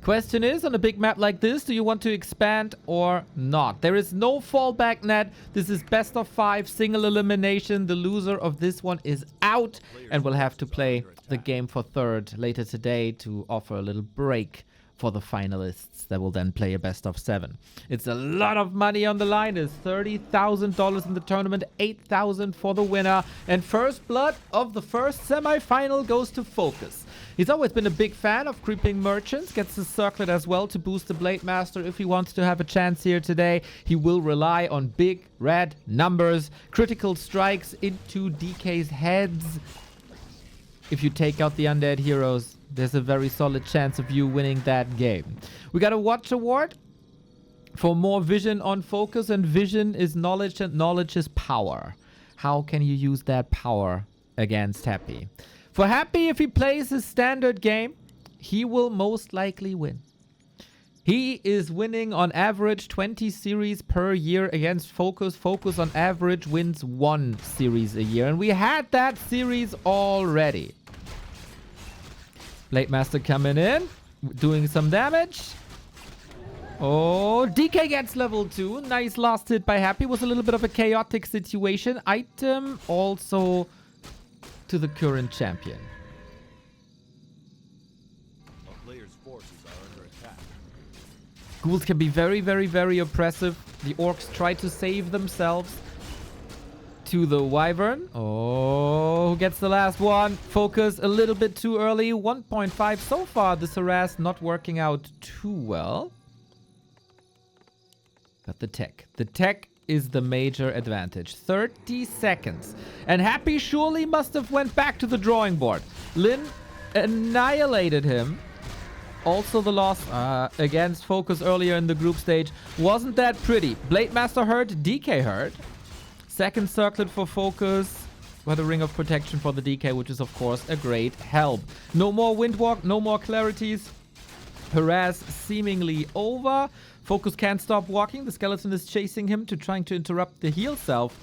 Question is, on a big map like this, do you want to expand or not? There is no fallback net. This is best of 5, single elimination. The loser of this one is out and will have to play the game for third later today to offer a little break for the finalists that will then play a best of 7. It's a lot of money on the line. It's $30,000 in the tournament, $8,000 for the winner. And first blood of the first semifinal goes to FoCuS. He's always been a big fan of creeping merchants, gets the circlet as well to boost the Blade Master if he wants to have a chance here today. He will rely on big red numbers, critical strikes into DK's heads. If you take out the undead heroes, there's a very solid chance of you winning that game. We got a watch award for more vision on FoCuS, and vision is knowledge and knowledge is power. How can you use that power against Happy? For Happy, if he plays his standard game, he will most likely win. He is winning on average 20 series per year against FoCuS. FoCuS on average wins 1 series a year, and we had that series already. Blade Master coming in, doing some damage. Oh, DK gets level 2. Nice last hit by Happy. Was a little bit of a chaotic situation. Item also to the current champion. Ghouls can be very, very, very oppressive. The orcs try to save themselves. To the Wyvern. Oh, who gets the last one? FoCuS a little bit too early. 1.5 so far. This harass not working out too well. But the tech. The tech is the major advantage. 30 seconds. And Happy surely must have went back to the drawing board. Lin annihilated him. Also the loss against FoCuS earlier in the group stage wasn't that pretty. Blade Master hurt. DK hurt. Second circlet for FoCuS, but a ring of protection for the DK, which is of course a great help. No more Windwalk, no more clarities. Harass seemingly over. FoCuS can't stop walking. The skeleton is chasing him trying to interrupt the heal self.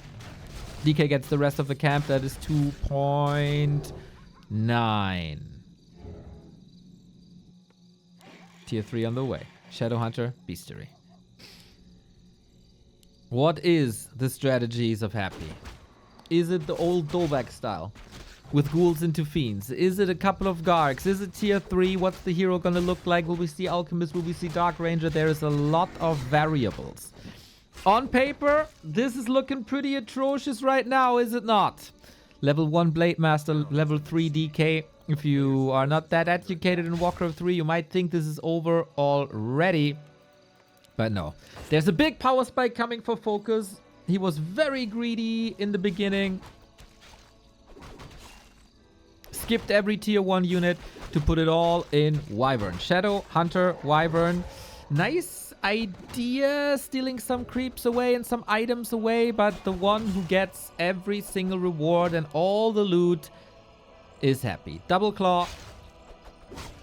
DK gets the rest of the camp. That is 2.9. Tier 3 on the way. Shadowhunter, Beastery. What is the strategies of Happy? Is it the old Dolbak style? With ghouls into fiends? Is it a couple of Gargs? Is it tier 3? What's the hero gonna look like? Will we see Alchemist? Will we see Dark Ranger? There is a lot of variables. On paper, this is looking pretty atrocious right now, is it not? Level 1 Blade Master, level 3 DK. If you are not that educated in Warcraft 3, you might think this is over already. But no. There's a big power spike coming for FoCuS. He was very greedy in the beginning. Skipped every tier 1 unit to put it all in Wyvern. Shadow, Hunter, Wyvern. Nice idea, stealing some creeps away and some items away, but the one who gets every single reward and all the loot is Happy. Double Claw.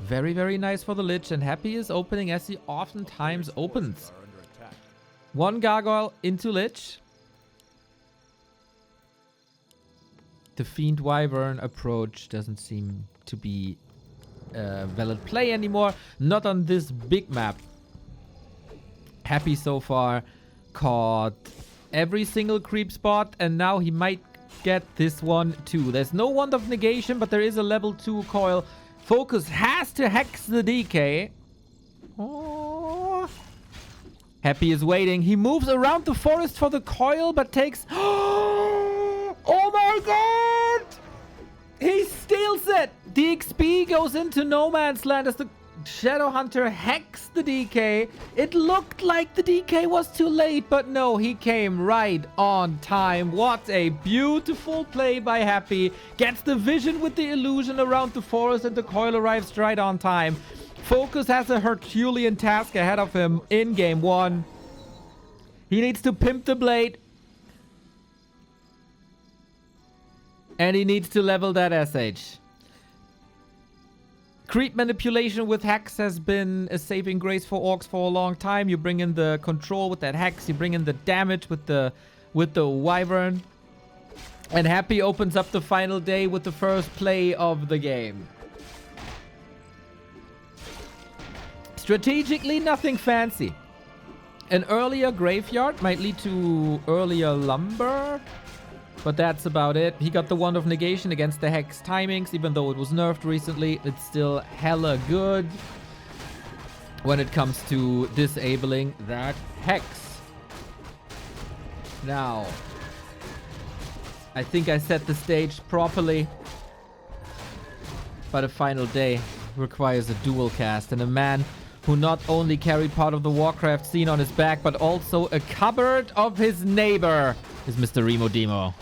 Very, very nice for the Lich, and Happy is opening as he oftentimes opens. One Gargoyle into Lich. The Fiend Wyvern approach doesn't seem to be a valid play anymore. Not on this big map. Happy so far caught every single creep spot, and now he might get this one too. There's no Wand of Negation, but there is a level 2 coil. FoCuS has to hex the DK. Oh. Happy is waiting. He moves around the forest for the coil, but takes... Oh my god! He steals it! The XP goes into no man's land as the Shadowhunter hexed the DK. It looked like the DK was too late, but no, he came right on time. What a beautiful play by Happy. Gets the vision with the illusion around the forest, and the coil arrives right on time. FoCuS has a Herculean task ahead of him in game 1. He needs to pimp the blade. And he needs to level that SH. Creep manipulation with Hex has been a saving grace for orcs for a long time. You bring in the control with that Hex. You bring in the damage with the Wyvern. And Happy opens up the final day with the first play of the game. Strategically, nothing fancy. An earlier graveyard might lead to earlier lumber, but that's about it. He got the Wand of Negation against the Hex timings, even though it was nerfed recently. It's still hella good when it comes to disabling that Hex. Now, I think I set the stage properly, but a final day requires a dual cast and a man who not only carried part of the Warcraft scene on his back, but also a cupboard of his neighbor, is Mr. Remo Demo,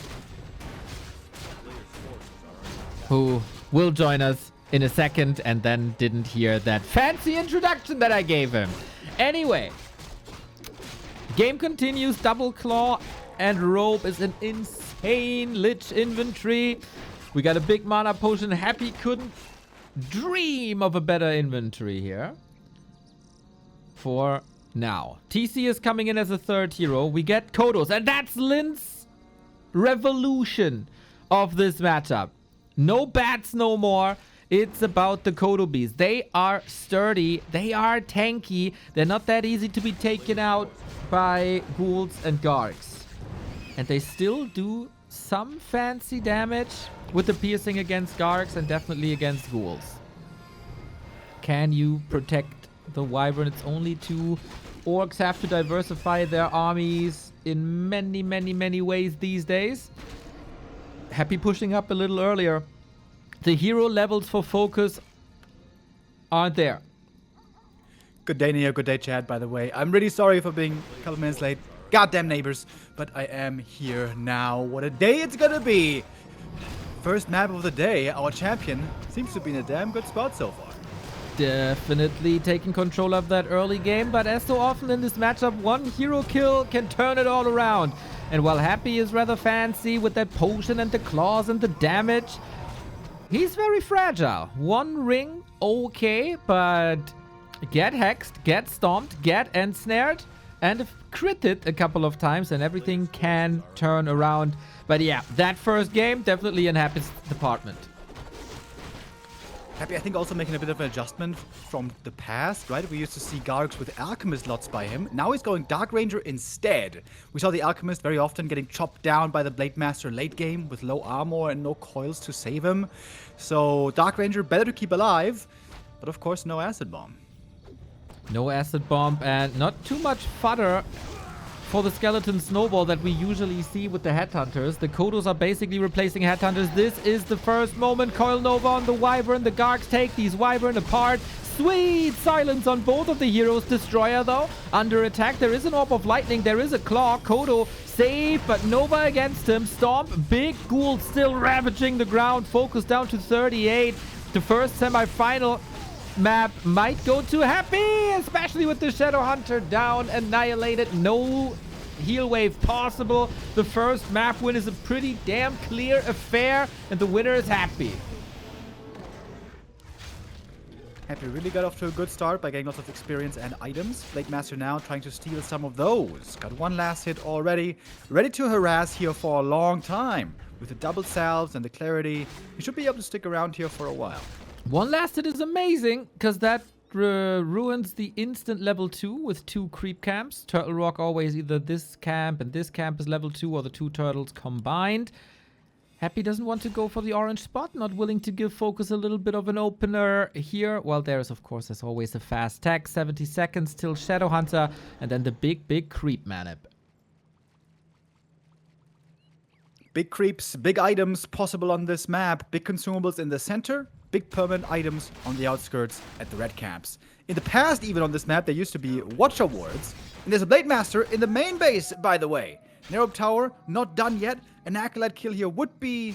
who will join us in a second and then didn't hear that fancy introduction that I gave him. Anyway, game continues. Double Claw and Robe is an insane Lich inventory. We got a big mana potion. Happy couldn't dream of a better inventory here. For now. TC is coming in as a third hero. We get Kodos, and that's Lin's revolution of this matchup. No bats no more. It's about the Kodo bees. They are sturdy. They are tanky. They're not that easy to be taken out by ghouls and gargs. And they still do some fancy damage with the piercing against gargs and definitely against ghouls. Can you protect the Wyvern? It's only two. Orcs have to diversify their armies in many ways these days. Happy pushing up a little earlier. The hero levels for FoCuS aren't there. Good day, Neo. Good day, Chad, by the way. I'm really sorry for being a couple minutes late. Goddamn neighbors. But I am here now. What a day it's gonna be. First map of the day. Our champion seems to be in a damn good spot so far. Definitely taking control of that early game, but as so often in this matchup, one hero kill can turn it all around. And while Happy is rather fancy with that potion and the claws and the damage, he's very fragile. One ring, okay, but get hexed, get stomped, get ensnared, and critted a couple of times, and everything can turn around. But yeah, that first game, definitely in Happy's department. Happy, I think, also making a bit of an adjustment from the past, right? We used to see Gargs with Alchemist lots by him. Now he's going Dark Ranger instead. We saw the Alchemist very often getting chopped down by the Blade Master late game with low armor and no coils to save him. So Dark Ranger better to keep alive, but of course no Acid Bomb. No Acid Bomb and not too much fodder for the Skeleton Snowball that we usually see with the Headhunters. The Kodos are basically replacing Headhunters. This is the first moment. Coil Nova on the Wyvern. The Gargs take these Wyvern apart. Sweet silence on both of the heroes. Destroyer, though, under attack. There is an Orb of Lightning. There is a Claw. Kodo safe, but Nova against him. Stomp. Big Ghoul still ravaging the ground. FoCuS down to 38. The first semi-final map might go to Happy, especially with the Shadow Hunter down, annihilated. No heal wave possible. The first map win is a pretty damn clear affair, and the winner is Happy. Happy really got off to a good start by getting lots of experience and items. Blade Master now trying to steal some of those. Got one last hit already. Ready to harass here for a long time. With the double salves and the clarity, he should be able to stick around here for a while. One last hit is amazing, because that ruins the instant level 2 with 2 creep camps. Turtle Rock always either this camp and this camp is level 2 or the 2 turtles combined. Happy doesn't want to go for the orange spot, not willing to give FoCuS a little bit of an opener here. Well, there's, of course, as always, a fast tag. 70 seconds till Shadow Hunter, and then the big creep manip. Big creeps, big items possible on this map. Big consumables in the center. Big permanent items on the outskirts at the red camps. In the past, even on this map, there used to be Watcher Wards. And there's a Blade Master in the main base, by the way. Narrow Tower, not done yet. An Acolyte kill here would be...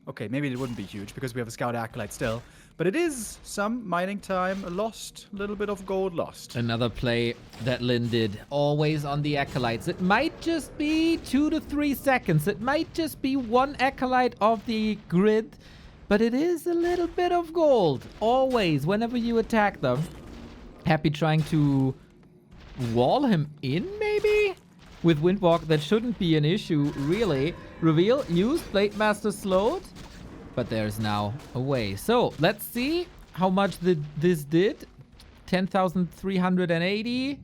Okay, maybe it wouldn't be huge because we have a Scout Acolyte still. But it is some mining time lost. A little bit of gold lost. Another play that Lin did. Always on the Acolytes. It might just be 2 to 3 seconds. It might just be one Acolyte off the grid. But it is a little bit of gold. Always, whenever you attack them. Happy trying to wall him in, maybe? With Windwalk, that shouldn't be an issue, really. Reveal, use, Blade Master slowed. But there's now a way. So, let's see how much this did. 10,380.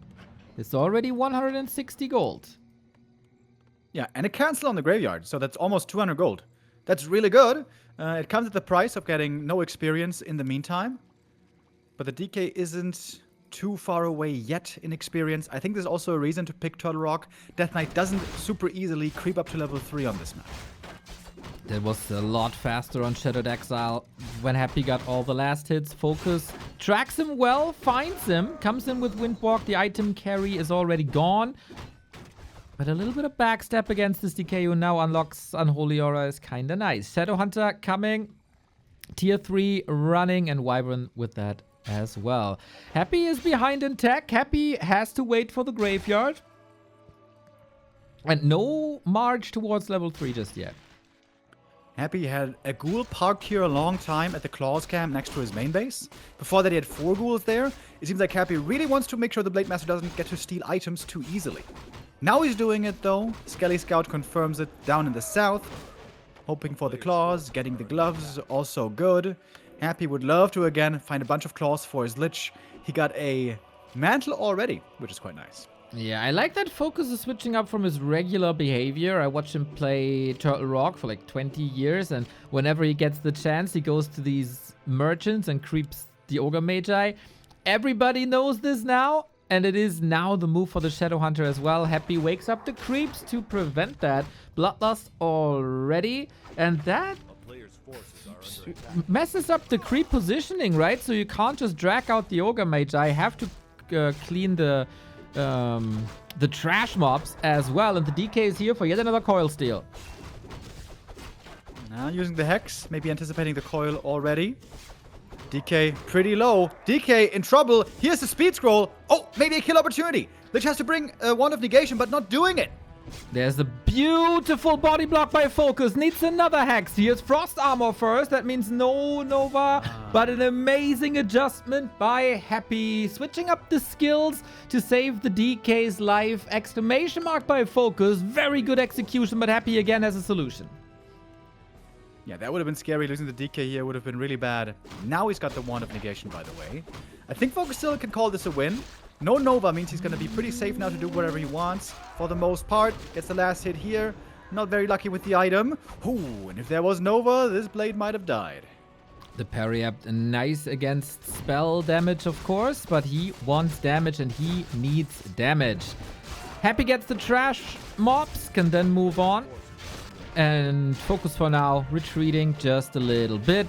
It's already 160 gold. Yeah, and a cancel on the graveyard, so that's almost 200 gold. That's really good. It comes at the price of getting no experience in the meantime. But the DK isn't too far away yet in experience. I think there's also a reason to pick Turtle Rock. Death Knight doesn't super easily creep up to level 3 on this map. That was a lot faster on Shadowed Exile when Happy got all the last hits. FoCuS tracks him well, finds him, comes in with Windwalk. The item carry is already gone. But a little bit of backstep against this DK who now unlocks Unholy Aura is kind of nice. Shadowhunter coming, tier 3 running, and Wyvern with that as well. Happy is behind in tech. Happy has to wait for the graveyard. And no march towards level 3 just yet. Happy had a ghoul parked here a long time at the Claws camp next to his main base. Before that he had 4 ghouls there. It seems like Happy really wants to make sure the Blade Master doesn't get to steal items too easily. Now he's doing it though. Skelly Scout confirms it down in the south. Hoping for the claws, getting the gloves, also good. Happy would love to again find a bunch of claws for his Lich. He got a mantle already, which is quite nice. Yeah, I like that FoCuS is switching up from his regular behavior. I watched him play Turtle Rock for like 20 years, and whenever he gets the chance, he goes to these merchants and creeps the Ogre Magi. Everybody knows this now, and it is now the move for the Shadowhunter as well. Happy wakes up the creeps to prevent that. Bloodlust already, and that messes up the creep positioning, right? So you can't just drag out the Ogre Magi. Have to clean the trash mobs as well, and the DK is here for yet another coil steal. Now using the Hex, maybe anticipating the coil already. DK pretty low. DK in trouble. Here's the speed scroll. Oh, maybe a kill opportunity. Lich has to bring a Wand of Negation, but not doing it. There's a beautiful body block by FoCuS. Needs another Hex. Here's Frost Armor first. That means no Nova, but an amazing adjustment by Happy. Switching up the skills to save the DK's life. Exclamation mark by FoCuS. Very good execution, but Happy again has a solution. Yeah, that would have been scary. Losing the DK here would have been really bad. Now he's got the Wand of Negation, by the way. I think FoCuS still can call this a win. No Nova means he's going to be pretty safe now to do whatever he wants. For the most part, gets the last hit here. Not very lucky with the item. Ooh, and if there was Nova, this blade might have died. The parry up nice against spell damage, of course, but he wants damage and he needs damage. Happy gets the trash mobs, can then move on. And FoCuS for now, retreating just a little bit.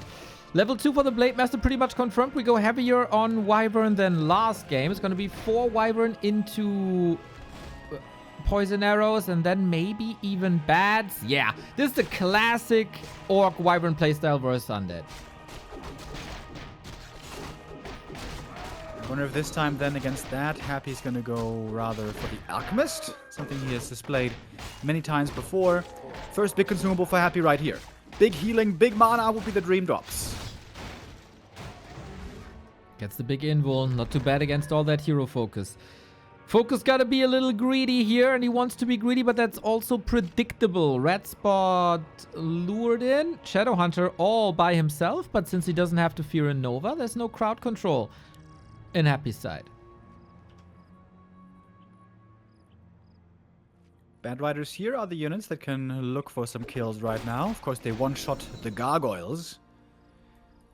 Level 2 for the Blade Master pretty much confirmed. We go heavier on Wyvern than last game. It's going to be 4 Wyvern into poison arrows and then maybe even bads. Yeah, this is the classic Orc Wyvern playstyle versus Undead. I wonder if this time then against that, Happy's going to go rather for the Alchemist. Something he has displayed many times before. First big consumable for Happy right here. Big healing, big mana would be the dream drops. Gets the big invul. Not too bad against all that hero focus. FoCuS gotta be a little greedy here, and he wants to be greedy, but that's also predictable. Red Spot lured in. Shadowhunter all by himself, but since he doesn't have to fear a Nova, there's no crowd control in Happy's side. Bad Riders here are the units that can look for some kills right now. Of course, they one-shot the Gargoyles.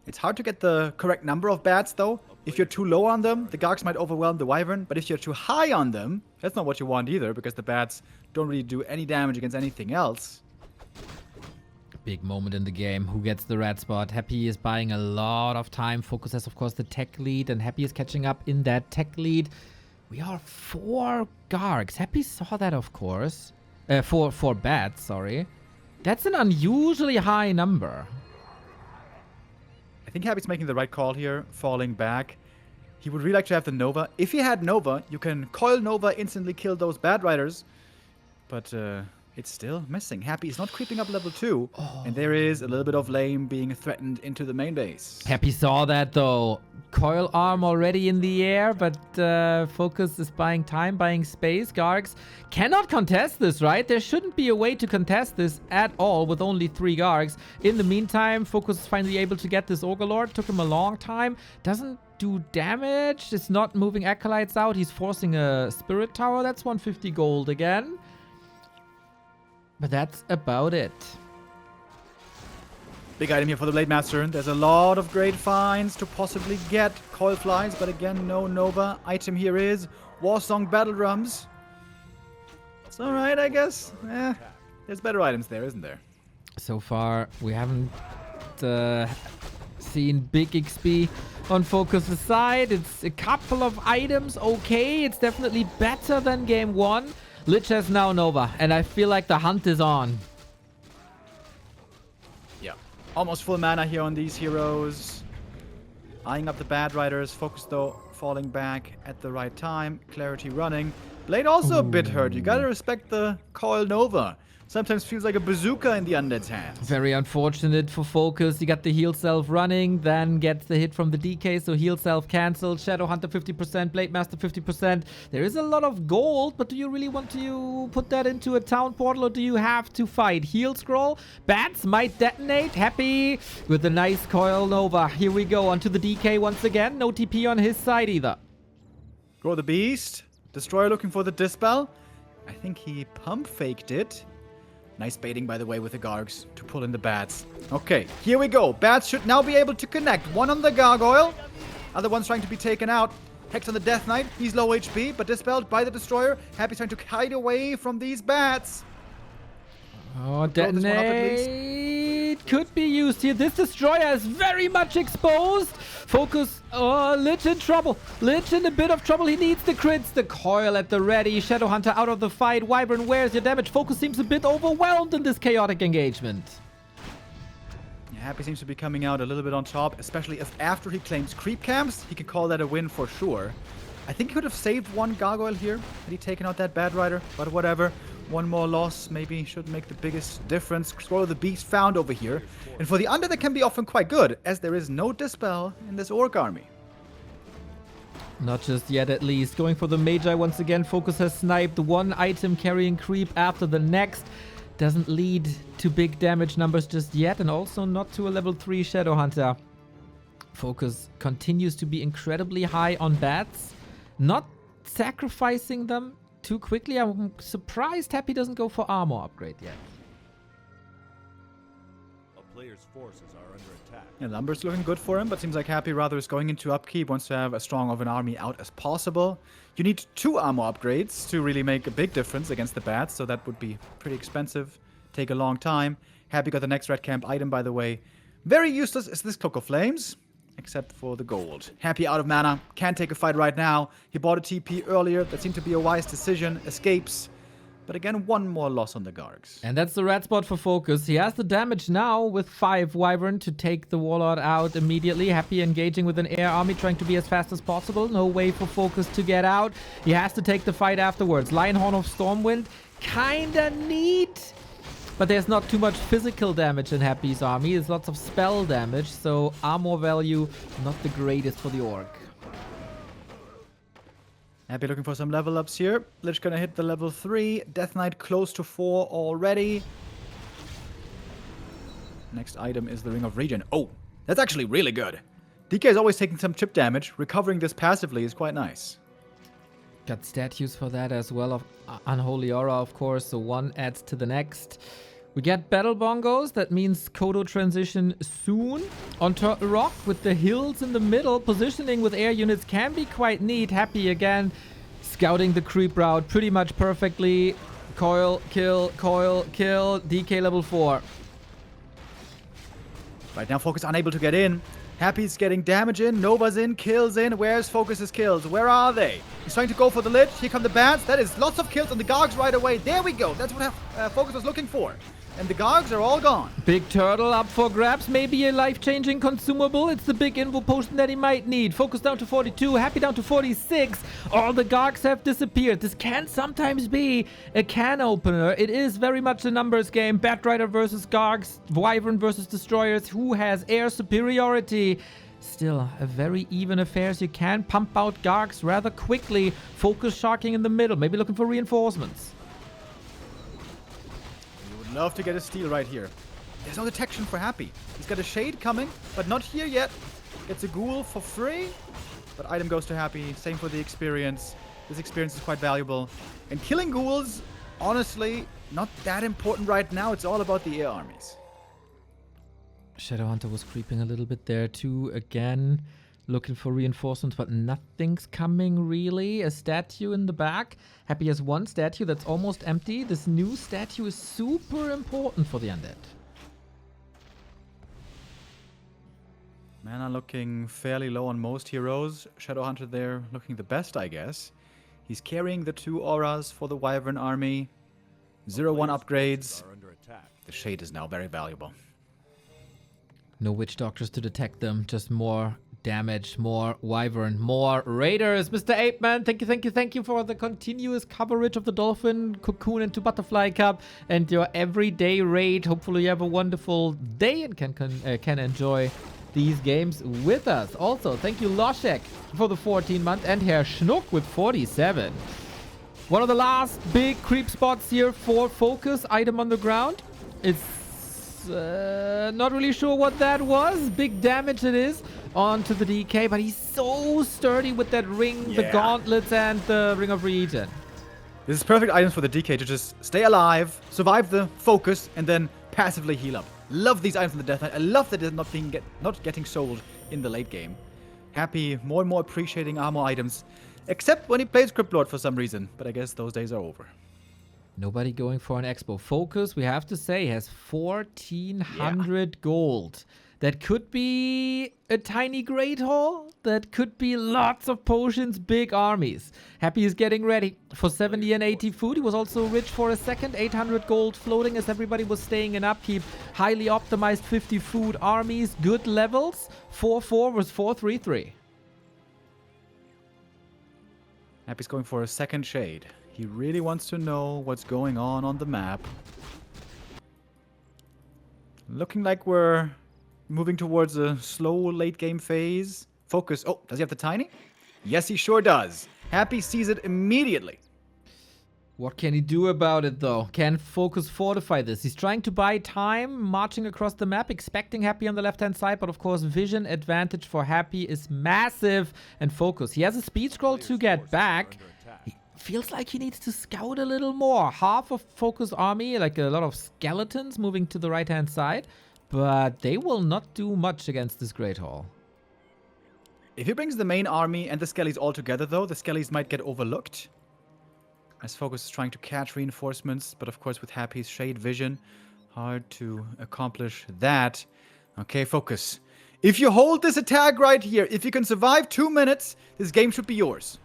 It's hard to get the correct number of bats, though. If you're too low on them, the Gargs might overwhelm the Wyvern. But if you're too high on them, that's not what you want either, because the bats don't really do any damage against anything else. Big moment in the game. Who gets the red spot? Happy is buying a lot of time. FoCuS has, of course, the tech lead, and Happy is catching up in that tech lead. We are 4 Gargs. Happy saw that, of course. 4 bats, sorry. That's an unusually high number. I think Happy's making the right call here, falling back. He would really like to have the Nova. If he had Nova, you can coil Nova, instantly kill those Bad Riders. But it's still missing. Happy is not creeping up level 2. And there is a little bit of lame being threatened into the main base. Happy saw that, though. Coil arm already in the air, but FoCuS is buying time, buying space. Gargs cannot contest this, right? There shouldn't be a way to contest this at all with only 3 Gargs. In the meantime, FoCuS is finally able to get this Ogre Lord. Took him a long time. Doesn't do damage. It's not moving Acolytes out. He's forcing a Spirit Tower. That's 150 gold again. But that's about it. Big item here for the Blade Master. There's a lot of great finds to possibly get. Coil Flies, but again, no Nova. Item here is Warsong Battle Drums. It's alright, I guess. There's better items there, isn't there? So far, we haven't seen big XP on FoCuS' side. It's a couple of items, okay. It's definitely better than game 1. Lich has now Nova, and I feel like the hunt is on. Yeah. Almost full mana here on these heroes. Eyeing up the bad riders. FoCuS, though, falling back at the right time. Clarity running. Blade also a bit hurt. You gotta respect the Coil Nova. Sometimes feels like a bazooka in the Undead's hands. Very unfortunate for FoCuS. He got the heal self running, then gets the hit from the DK, so heal self cancelled. Shadow Hunter 50%, Blade Master 50%. There is a lot of gold, but do you really want to put that into a town portal, or do you have to fight? Heal Scroll, Bats might detonate. Happy with the nice Coil Nova. Here we go, onto the DK once again. No TP on his side either. Grow the Beast. Destroyer looking for the Dispel. I think he pump faked it. Nice baiting, by the way, with the Gargs to pull in the Bats. Okay, here we go. Bats should now be able to connect. One on the Gargoyle. Other one's trying to be taken out. Hex on the Death Knight. He's low HP, but dispelled by the Destroyer. Happy's trying to hide away from these Bats. Oh, detonate could be used here. This Destroyer is very much exposed. FoCuS, oh, Lich in trouble. Lich in a bit of trouble. He needs the crits. The Coil at the ready. Shadow Hunter out of the fight. Wyvern, where's your damage? FoCuS seems a bit overwhelmed in this chaotic engagement. Yeah, Happy seems to be coming out a little bit on top, especially if after he claims creep camps, he can call that a win for sure. I think he could have saved one Gargoyle here had he taken out that Bad Rider, but whatever. One more loss maybe should make the biggest difference. Swallow the Beast found over here. And for the Under, that can be often quite good, as there is no Dispel in this Orc army. Not just yet, at least. Going for the Magi once again. FoCuS has sniped one item carrying creep after the next. Doesn't lead to big damage numbers just yet, and also not to a level 3 Shadow Hunter. FoCuS continues to be incredibly high on bats. Not sacrificing them too quickly. I'm surprised Happy doesn't go for armor upgrade yet. A player's forces are under attack. Yeah, Lumber's looking good for him, but seems like Happy rather is going into upkeep, wants to have as strong of an army out as possible. You need 2 armor upgrades to really make a big difference against the bats, so that would be pretty expensive, take a long time. Happy got the next red camp item, by the way. Very useless is this Cloak of Flames, except for the gold. Happy out of mana, can't take a fight right now. He bought a TP earlier, that seemed to be a wise decision, escapes. But again, one more loss on the Gargs. And that's the red spot for FoCuS. He has the damage now with 5 Wyvern to take the Warlord out immediately. Happy engaging with an air army, trying to be as fast as possible. No way for FoCuS to get out. He has to take the fight afterwards. Lionhorn of Stormwind, kinda neat. But there's not too much physical damage in Happy's army. There's lots of spell damage, so armor value not the greatest for the Orc. Happy looking for some level ups here. Lich gonna hit the level 3. Death Knight close to 4 already. Next item is the Ring of Regen. Oh, that's actually really good. DK is always taking some chip damage. Recovering this passively is quite nice. Got statues for that as well of Unholy Aura, of course, so one adds to the next. We get Battle Bongos, that means Kodo transition soon. On Turtle Rock with the hills in the middle, positioning with air units can be quite neat. Happy again, scouting the creep route pretty much perfectly. Coil, kill, DK level 4. Right now, FoCuS unable to get in. Happy's getting damage in, Nova's in, kills in. Where's FoCuS's kills? Where are they? He's trying to go for the Lich. Here come the bats. That is lots of kills on the Gargs right away. There we go. That's what FoCuS was looking for. And the Gargs are all gone. Big Turtle up for grabs. Maybe a life-changing consumable. It's the big info potion that he might need. FoCuS down to 42. Happy down to 46. All the Gargs have disappeared. This can sometimes be a can opener. It is very much a numbers game. Batrider versus Gargs. Wyvern versus Destroyers. Who has air superiority? Still a very even affair. So you can pump out Gargs rather quickly. FoCuS sharking in the middle. Maybe looking for reinforcements. Love to get a steal right here. There's no detection for Happy. He's got a Shade coming, but not here yet. Gets a Ghoul for free. but item goes to Happy. Same for the experience. This experience is quite valuable. And killing ghouls, honestly, not that important right now. It's all about the air armies. Shadowhunter was creeping a little bit there too. Again, looking for reinforcements, but nothing's coming really. A statue in the back. Happy has one statue that's almost empty. This new statue is super important for the undead. Mana looking fairly low on most heroes. Shadowhunter there looking the best, I guess. He's carrying the 2 auras for the Wyvern army. 0-1 upgrades. Are under attack. The Shade is now very valuable. No witch doctors to detect them, just more damage, more Wyvern, more Raiders. Mr. Apeman, thank you for the continuous coverage of the Dolphin, Cocoon, and 2 Butterfly Cup, and your everyday raid. Hopefully you have a wonderful day and can enjoy these games with us. Also, thank you Loshek for the 14-month and Herr Schnuck with 47. One of the last big creep spots here for FoCuS, item on the ground. It's not really sure what that was. Big damage it is onto the DK, but he's so sturdy with that ring, the gauntlets, and the Ring of Regen. This is perfect items for the DK to just stay alive, survive the FoCuS, and then passively heal up. Love these items in the Death Knight. I love that they're not getting sold in the late game. Happy more and more appreciating armor items, except when he plays Crypt Lord for some reason, but I guess those days are over. Nobody going for an expo. FoCuS, we have to say, has 1,400 gold. That could be a tiny Great Hall. That could be lots of potions, big armies. Happy is getting ready for 70 and 80 food. He was also rich for a second. 800 gold floating as everybody was staying in upkeep. Highly optimized 50 food armies. Good levels. 4-4 was 4-3-3. Happy's going for a second Shade. He really wants to know what's going on the map. Looking like we're moving towards a slow late game phase. FoCuS. Oh, does he have the tiny? Yes, he sure does. Happy sees it immediately. What can he do about it, though? Can FoCuS fortify this? He's trying to buy time, marching across the map, expecting Happy on the left-hand side, but of course, vision advantage for Happy is massive. And FoCuS, he has a speed scroll to get back. He feels like he needs to scout a little more. Half of FoCuS army, like a lot of skeletons moving to the right-hand side, but they will not do much against this Great Hall. If he brings the main army and the skellies all together, though, the skellies might get overlooked. As FoCuS is trying to catch reinforcements, but of course with Happy's Shade Vision, hard to accomplish that. Okay, FoCuS. If you hold this attack right here, if you can survive 2 minutes, this game should be yours.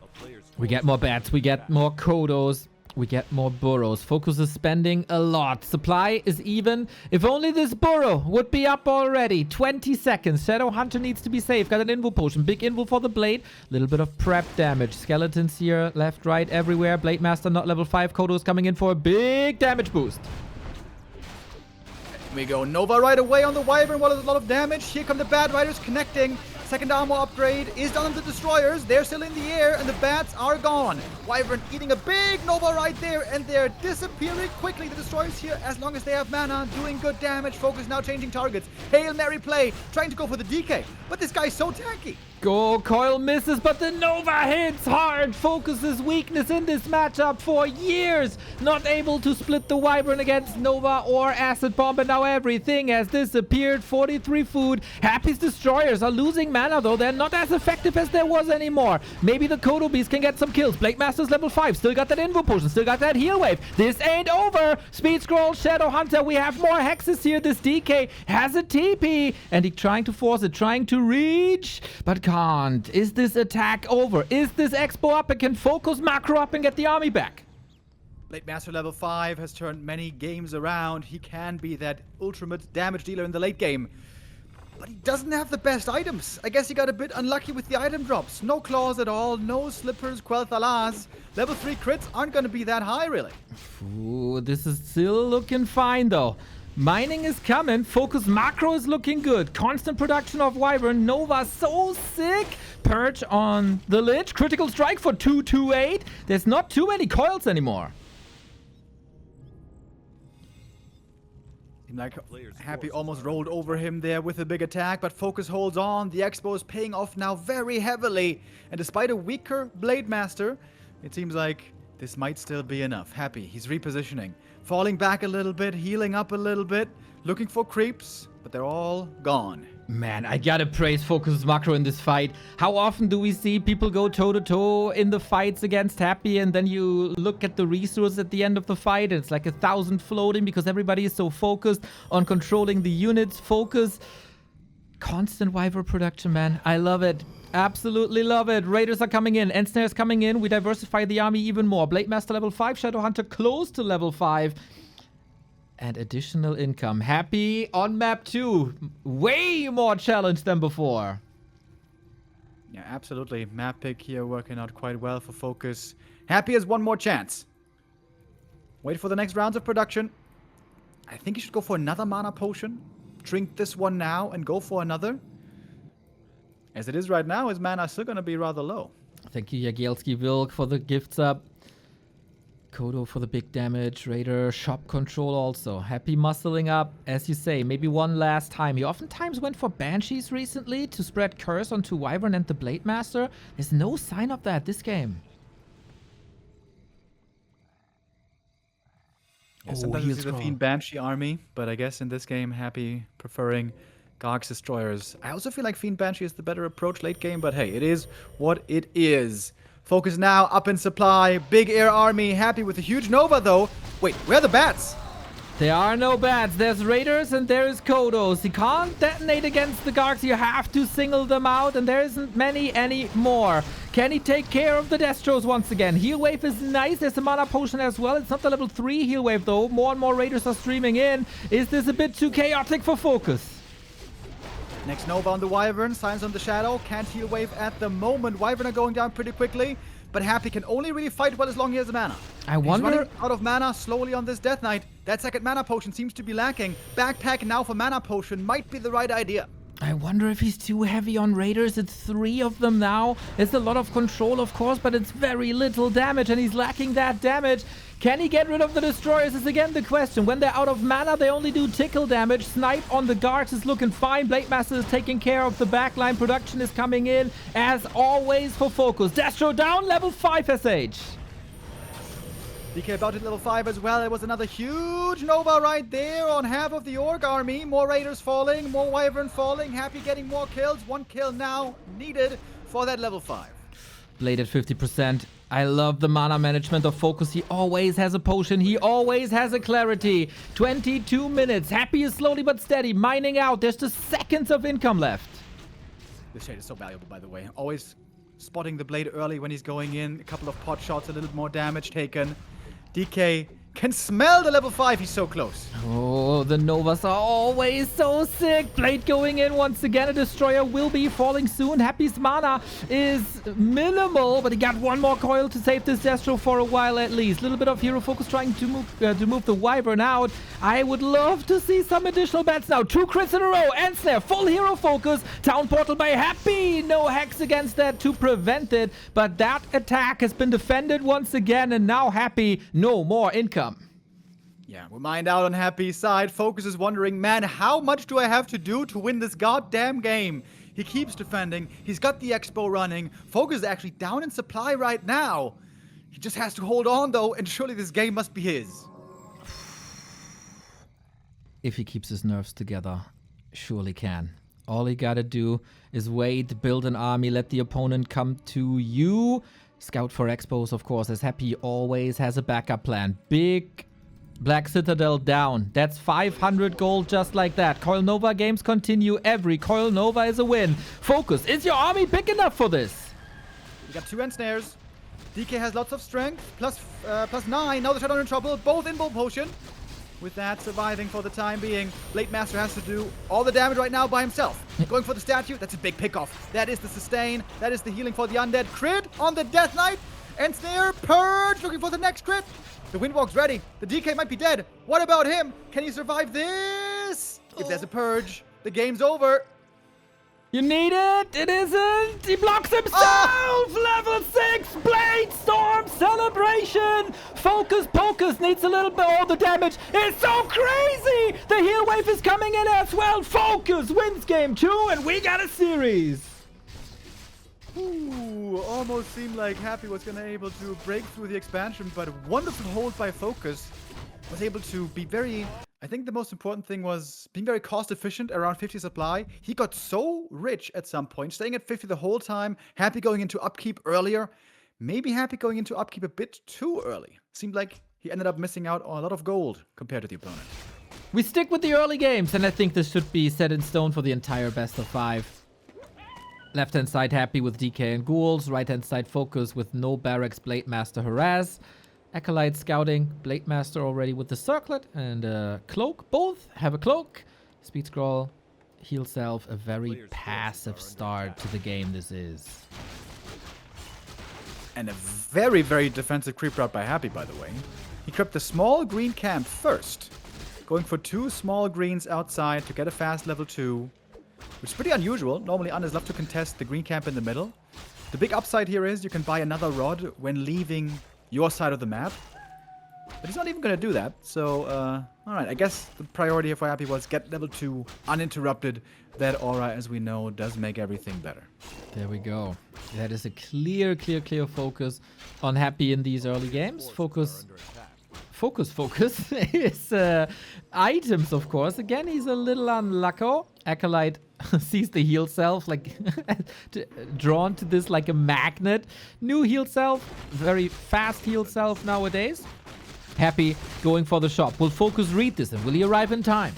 We get more bats, we get more Kodos, we get more burrows. FoCuS is spending a lot. Supply is even. If only this burrow would be up already. 20 seconds. Shadowhunter needs to be safe. Got an invo potion. Big invo for the blade. Little bit of prep damage. Skeletons here, left, right, everywhere. Blade Master not level 5. Kodos coming in for a big damage boost. We go Nova right away on the Wyvern. What a lot of damage. Here come the Bat Riders connecting. Second armor upgrade is done on the destroyers. They're still in the air and the bats are gone. Wyvern eating a big Nova right there and they're disappearing quickly. The destroyers here, as long as they have mana, doing good damage. FoCuS now changing targets. Hail Mary play, trying to go for the DK. But this guy's so tanky. Go, Coil misses, but the Nova hits hard. FoCus's weakness in this matchup for years. Not able to split the Wyvern against Nova or Acid Bomb, and now everything has disappeared. 43 food. Happy's destroyers are losing mana, though. They're not as effective as there was anymore. Maybe the Kodo Beast can get some kills. Blade Master's level 5. Still got that invo potion. Still got that heal wave. This ain't over. Speed Scroll, Shadowhunter. We have more hexes here. This DK has a TP, and he's trying to force it, trying to reach, but can't. Is this attack over? Is this expo up and can FoCuS macro up and get the army back? Blade Master level 5 has turned many games around. He can be that ultimate damage dealer in the late game. But he doesn't have the best items. I guess he got a bit unlucky with the item drops. No claws at all, no slippers, Quel'Thalas. Level 3 crits aren't going to be that high, really. Ooh, this is still looking fine, though. Mining is coming. FoCuS macro is looking good. Constant production of Wyvern. Nova so sick. Perch on the Lich. Critical strike for 228. There's not too many coils anymore. Like Happy almost rolled over him there with a big attack, but FoCuS holds on. The Expo is paying off now very heavily. And despite a weaker Blade Master, it seems like this might still be enough. Happy, he's repositioning. Falling back a little bit, healing up a little bit, looking for creeps, but they're all gone. Man, I gotta praise FoCuS macro in this fight. How often do we see people go toe-to-toe in the fights against Happy, and then you look at the resource at the end of the fight, and it's like 1,000 floating because everybody is so focused on controlling the units. FoCuS, constant Wyvern production, man. I love it. Absolutely love it. Raiders are coming in. Ensnare's coming in. We diversify the army even more. Blade Master level 5. Shadowhunter close to level 5. And additional income. Happy on map 2. Way more challenge than before. Yeah, absolutely. Map pick here working out quite well for FoCuS. Happy has one more chance. Wait for the next rounds of production. I think he should go for another mana potion. Drink this one now and go for another. As it is right now, his mana is still going to be rather low. Thank you, Jagielski Vilk, for the gifts up. Kodo for the big damage. Raider, shop control also. Happy muscling up, as you say, maybe one last time. He oftentimes went for Banshees recently to spread curse onto Wyvern and the Blade Master. There's no sign of that this game. Yeah, sometimes you see the Fiend Banshee army, but I guess in this game, Happy preferring Garg's Destroyers. I also feel like Fiend Banshee is the better approach late game, but hey, it is what it is. FoCuS now up in supply. Big air army. Happy with a huge Nova, though. Wait, where are the bats? There are no bats. There's Raiders and there is Kodos. He can't detonate against the Gargs. You have to single them out, and there isn't many anymore. Can he take care of the Destros once again? Heal Wave is nice. There's a mana potion as well. It's not the level 3 Heal Wave, though. More and more Raiders are streaming in. Is this a bit too chaotic for FoCuS? Next Nova on the Wyvern, signs on the Shadow, can't heal wave at the moment. Wyvern are going down pretty quickly, but Happy can only really fight well as long as he has mana. I wonder... He's running out of mana slowly on this Death Knight. That second mana potion seems to be lacking. Backpack now for mana potion might be the right idea. I wonder if he's too heavy on Raiders. It's 3 of them now. It's a lot of control, of course, but it's very little damage, and he's lacking that damage. Can he get rid of the Destroyers is again the question. When they're out of mana, they only do tickle damage. Snipe on the Guards is looking fine. Blade Master is taking care of the backline. Production is coming in, as always, for FoCuS. Destro down, level 5 SH. DK about at level 5 as well. There was another huge Nova right there on half of the Orc army. More Raiders falling, more Wyvern falling. Happy getting more kills. 1 kill now needed for that level 5. Blade at 50%. I love the mana management of FoCuS. He always has a potion. He always has a clarity. 22 minutes. Happy is slowly but steady. Mining out. There's just seconds of income left. This shade is so valuable, by the way. Always spotting the Blade early when he's going in. A couple of pot shots, a little more damage taken. DK can smell the level 5. He's so close. Oh, the Novas are always so sick. Blade going in once again. A Destroyer will be falling soon. Happy's mana is minimal, but he got one more coil to save this Destro for a while at least. A little bit of hero focus trying to move the Wyvern out. I would love to see some additional bats now. 2 crits in a row. Ensnare, full hero focus. Town portal by Happy. No hex against that to prevent it, but that attack has been defended once again, and now Happy, no more income. Yeah, we mind out on Happy's side. FoCuS is wondering, man, how much do I have to do to win this goddamn game? He keeps defending. He's got the Expo running. FoCuS is actually down in supply right now. He just has to hold on, though, and surely this game must be his. If he keeps his nerves together, surely can. All he gotta do is wait, build an army, let the opponent come to you. Scout for Expos, of course, as Happy always has a backup plan. Big Black Citadel down. That's 500 gold just like that. Coil Nova games continue. Every Coil Nova is a win. FoCuS, is your army big enough for this? We got 2 Ensnares. DK has lots of strength. Plus 9. Now the Shadow in trouble. Both in Bull Potion. With that surviving for the time being, Blade Master has to do all the damage right now by himself. Going for the statue. That's a big pickoff. That is the sustain. That is the healing for the undead. Crit on the Death Knight. Ensnare. Purge. Looking for the next crit. The Windwalk's ready. The DK might be dead. What about him? Can he survive this? If there's a purge, the game's over. You need it. It isn't. He blocks himself. Level 6 Blade Storm celebration! FoCuS needs a little bit all the damage. It's so crazy! The heal wave is coming in as well. FoCuS wins game 2 and we got a series. Ooh, almost seemed like Happy was gonna able to break through the expansion, but wonderful hold by FoCuS. Was able to be very... I think the most important thing was being very cost efficient around 50 supply. He got so rich at some point, staying at 50 the whole time. Happy going into upkeep earlier. Maybe Happy going into upkeep a bit too early. Seemed like he ended up missing out on a lot of gold compared to the opponent. We stick with the early games, and I think this should be set in stone for the entire best of 5. Left-hand side Happy with DK and Ghouls. Right-hand side FoCuS with no Barracks, Blade Master, Harass. Acolyte scouting, Blade Master already with the circlet and cloak. Both have a cloak. Speed scroll, heal self. A very passive start to the game this is. And a very, very defensive creep route by Happy, by the way. He crept the small green camp first, going for 2 small greens outside to get a fast level 2, which is pretty unusual. Normally, Anders love to contest the green camp in the middle. The big upside here is you can buy another rod when leaving your side of the map. But he's not even going to do that. So, alright, I guess the priority for Happy was get level 2 uninterrupted. That aura, as we know, does make everything better. There we go. That is a clear focus on Happy in these early games. Focus is items, of course. Again, he's a little unlucky. Acolyte sees the heal self, like drawn to this like a magnet. New heal self, very fast heal self nowadays. Happy going for the shop. Will FoCuS read this and will he arrive in time?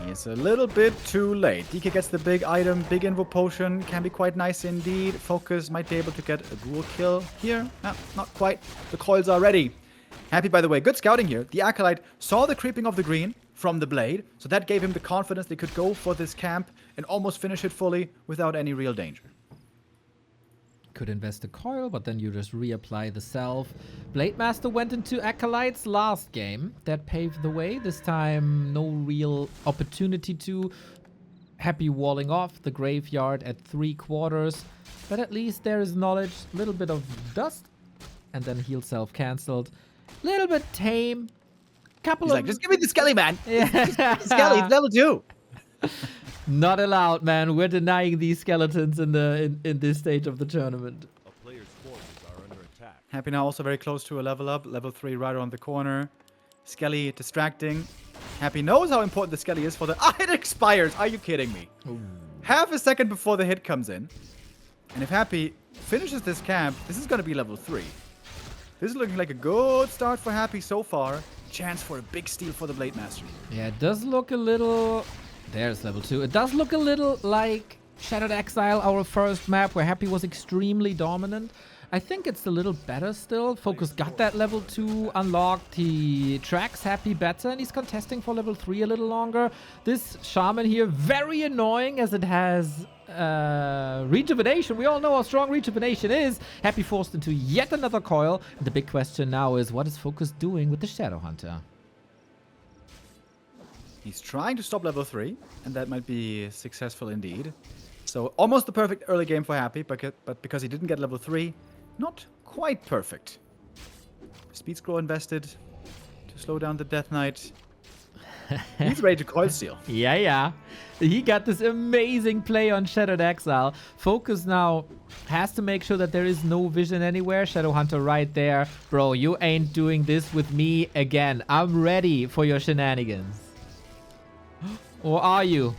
It's a little bit too late. DK gets the big item, big invo potion, can be quite nice indeed. FoCuS might be able to get a ghoul kill here. No, not quite. The coils are ready. Happy, by the way, good scouting here. The Acolyte saw the creeping of the green from the blade, so that gave him the confidence they could go for this camp and almost finish it fully without any real danger. Could invest a coil, but then you just reapply the self. Blade Master went into Acolyte's last game. That paved the way. This time, no real opportunity to. Happy walling off the graveyard at 3/4. But at least there is knowledge. Little bit of dust. And then heal self cancelled. Little bit tame. He's like, just give me the Skelly, man. Yeah. Just give me the Skelly, it's level 2. Not allowed, man. We're denying these skeletons in this stage of the tournament. A player's forces are under attack. Happy now also very close to a level up. Level 3 right around the corner. Skelly distracting. Happy knows how important the Skelly is for the... Ah, it expires! Are you kidding me? Ooh. Half a second before the hit comes in. And if Happy finishes this camp, this is going to be level 3. This is looking like a good start for Happy so far. Chance for a big steal for the Blade Master. Yeah, it does look a little... There's level 2. It does look a little like Shattered Exile, our first map, where Happy was extremely dominant. I think it's a little better still. FoCuS got that level 2 unlocked. He tracks Happy better, and he's contesting for level 3 a little longer. This Shaman here, very annoying as it has rejuvenation. We all know how strong rejuvenation is. Happy forced into yet another coil. And the big question now is, what is FoCuS doing with the Shadow Hunter? He's trying to stop level 3, and that might be successful indeed. So almost the perfect early game for Happy, but because he didn't get level 3, not quite perfect. Speed scroll invested to slow down the Death Knight. He's ready to coil steal. Yeah. He got this amazing play on Shattered Exile. FoCuS now has to make sure that there is no vision anywhere. Shadow Hunter right there. Bro, you ain't doing this with me again. I'm ready for your shenanigans. Or are you?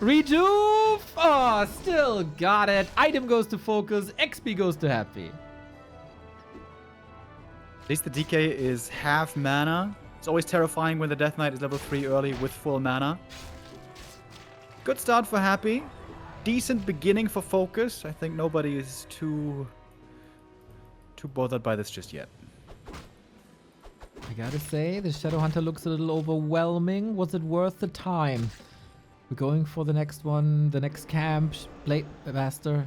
Rejuve! Oh, still got it. Item goes to FoCuS. XP goes to Happy. At least the DK is half mana. It's always terrifying when the Death Knight is level 3 early with full mana. Good start for Happy. Decent beginning for FoCuS. I think nobody is too bothered by this just yet. I gotta say, the Shadow Hunter looks a little overwhelming. Was it worth the time? We're going for the next one, the next camp. Blade Master,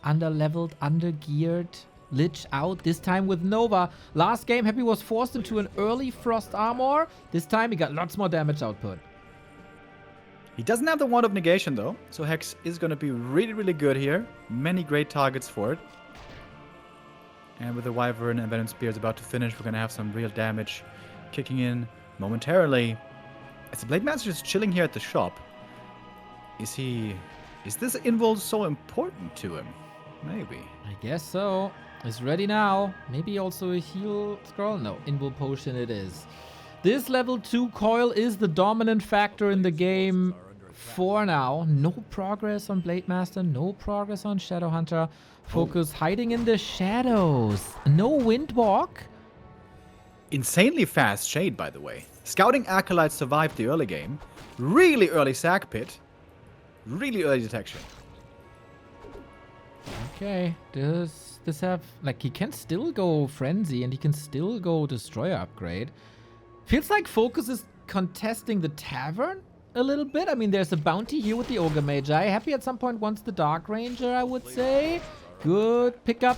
under-leveled, under-geared. Lich out, this time with Nova. Last game, Happy was forced into an early Frost Armor. This time, he got lots more damage output. He doesn't have the Wand of Negation, though, so Hex is going to be really, really good here. Many great targets for it. And with the Wyvern and Venom Spears about to finish, we're going to have some real damage kicking in momentarily. As the Blade Master is chilling here at the shop, is this invul so important to him? Maybe. I guess so. He's ready now. Maybe also a heal scroll? No, invul potion it is. This level 2 coil is the dominant factor in the game for now. No progress on Blade Master, no progress on Shadowhunter. FoCuS hiding in the shadows. No Windwalk. Insanely fast Shade, by the way. Scouting Acolyte survived the early game. Really early Sack Pit. Really early detection. Okay, does this have... Like, he can still go Frenzy and he can still go Destroyer upgrade. Feels like FoCuS is contesting the Tavern a little bit. I mean, there's a bounty here with the Ogre Magi. Happy at some point wants the Dark Ranger, I would say. Good pickup.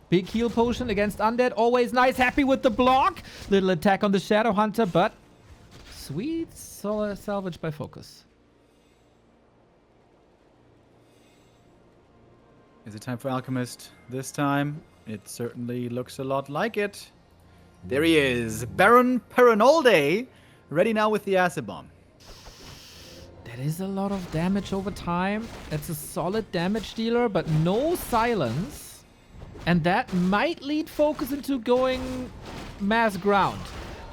Big heal potion against Undead. Always nice. Happy with the block. Little attack on the Shadowhunter, but sweet salvage by FoCuS. Is it time for Alchemist? This time, it certainly looks a lot like it. There he is. Baron Perenolde. Ready now with the Acid Bomb. That is a lot of damage over time. That's a solid damage dealer, but no silence. And that might lead FoCuS into going mass ground.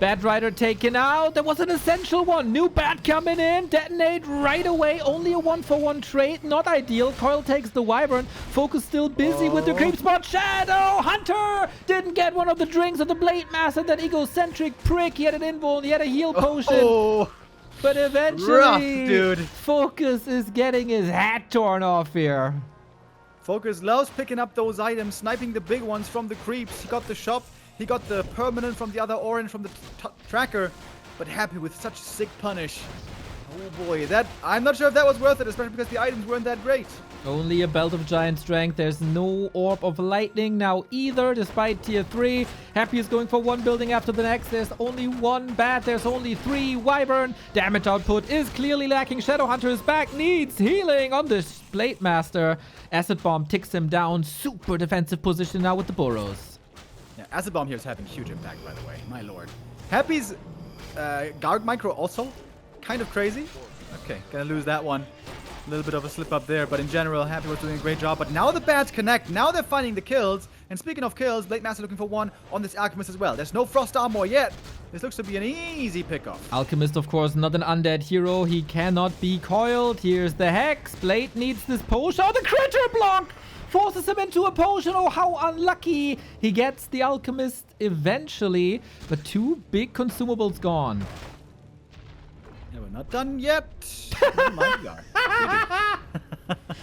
Bat Rider taken out. There was an essential one. New bat coming in. Detonate right away. Only a 1-for-1 trade. Not ideal. Coil takes the Wyvern. FoCuS still busy with the creep spot. Shadow Hunter didn't get one of the drinks of the Blade Master. That egocentric prick. He had an invul. He had a heal potion. But eventually, rough, dude. FoCuS is getting his hat torn off here. FoCuS loves picking up those items, sniping the big ones from the creeps. He got the shop. He got the permanent from the other orange from the tracker. But happy with such sick punish. Oh boy, I'm not sure if that was worth it, especially because the items weren't that great. Only a Belt of Giant Strength. There's no Orb of Lightning now either, despite tier 3. Happy is going for one building after the next. There's only one bat. There's only 3 Wyvern. Damage output is clearly lacking. Shadowhunter is back. Needs healing on this Blade Master. Acid Bomb ticks him down. Super defensive position now with the Burrows. Yeah, Acid Bomb here is having huge impact, by the way. My lord. Happy's Guard Micro also kind of crazy. Okay, gonna lose that one. A little bit of a slip up there, but in general, Happy was doing a great job. But now the bats connect. Now they're finding the kills. And speaking of kills, Blade Master looking for one on this Alchemist as well. There's no Frost Armor yet. This looks to be an easy pickoff. Alchemist, of course, not an undead hero. He cannot be coiled. Here's the Hex. Blade needs this potion. Oh, the critter block! Forces him into a potion. Oh, how unlucky. He gets the Alchemist eventually. But 2 big consumables gone. Yeah, we're not done yet. Never mind, we are.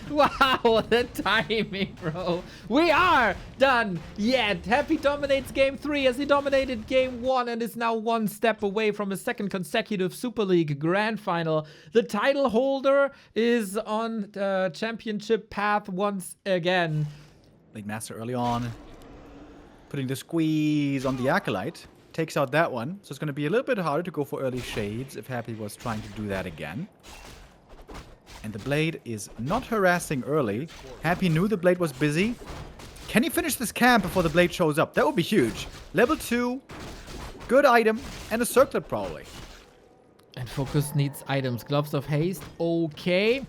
Wow, the timing, bro. We are done yet. Happy dominates game 3 as he dominated game 1 and is now 1 step away from a second consecutive Super League Grand Final. The title holder is on the championship path once again. Blade Master early on, putting the squeeze on the Acolyte. Takes out that one. So it's going to be a little bit harder to go for early shades if Happy was trying to do that again. And the Blade is not harassing early. Happy knew the Blade was busy. Can he finish this camp before the Blade shows up? That would be huge. Level 2. Good item. And a circlet probably. And FoCuS needs items. Gloves of Haste. Okay.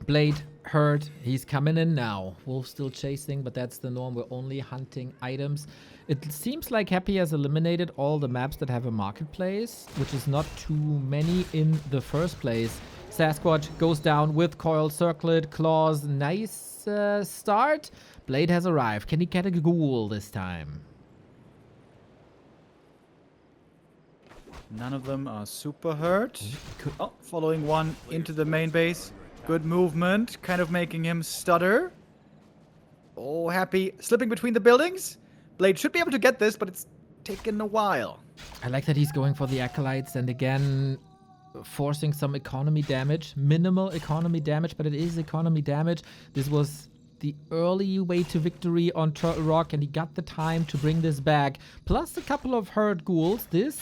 Blade hurt. He's coming in now. Wolf still chasing, but that's the norm. We're only hunting items. It seems like Happy has eliminated all the maps that have a marketplace, which is not too many in the first place. Sasquatch goes down with Coil, Circlet, Claws. Nice start. Blade has arrived. Can he get a ghoul this time? None of them are super hurt. Oh, following one into the main base. Good movement, kind of making him stutter. Oh, Happy slipping between the buildings. Blade should be able to get this, but it's taken a while. I like that he's going for the Acolytes and again forcing some economy damage. Minimal economy damage, but it is economy damage. This was the early way to victory on Turtle Rock and he got the time to bring this back. Plus a couple of hurt ghouls. This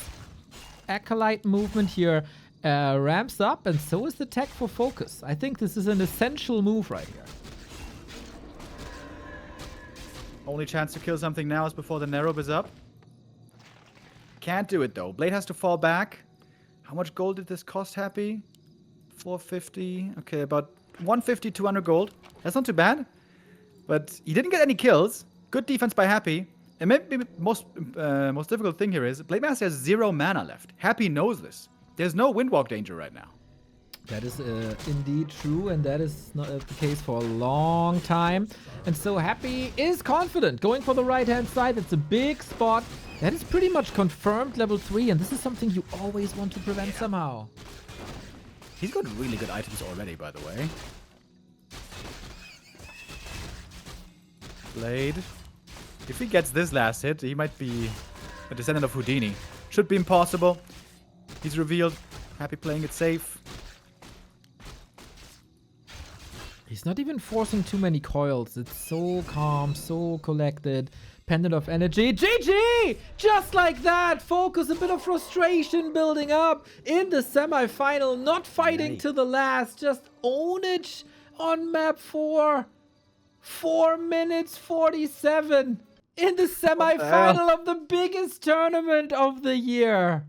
Acolyte movement here ramps up, and so is the tech for FoCuS. I think this is an essential move right here. Only chance to kill something now is before the Narrow is up. Can't do it though. Blade has to fall back. How much gold did this cost, Happy? 450. Okay, about 150, 200 gold. That's not too bad. But he didn't get any kills. Good defense by Happy. And maybe the most difficult thing here is Blade Master has 0 mana left. Happy knows this. There's no Windwalk danger right now. That is indeed true, and that is not the case for a long time. And so Happy is confident, going for the right-hand side. It's a big spot. That is pretty much confirmed level 3, and this is something you always want to prevent somehow. He's got really good items already, by the way. Blade. If he gets this last hit, he might be a descendant of Houdini. Should be impossible. He's revealed. Happy playing it safe. He's not even forcing too many coils. It's so calm, so collected. Pendant of energy. GG! Just like that! FoCuS, a bit of frustration building up in the semi-final. Not fighting to the last. Just ownage on map 4. 4 minutes 47 in the semi-final of the biggest tournament of the year.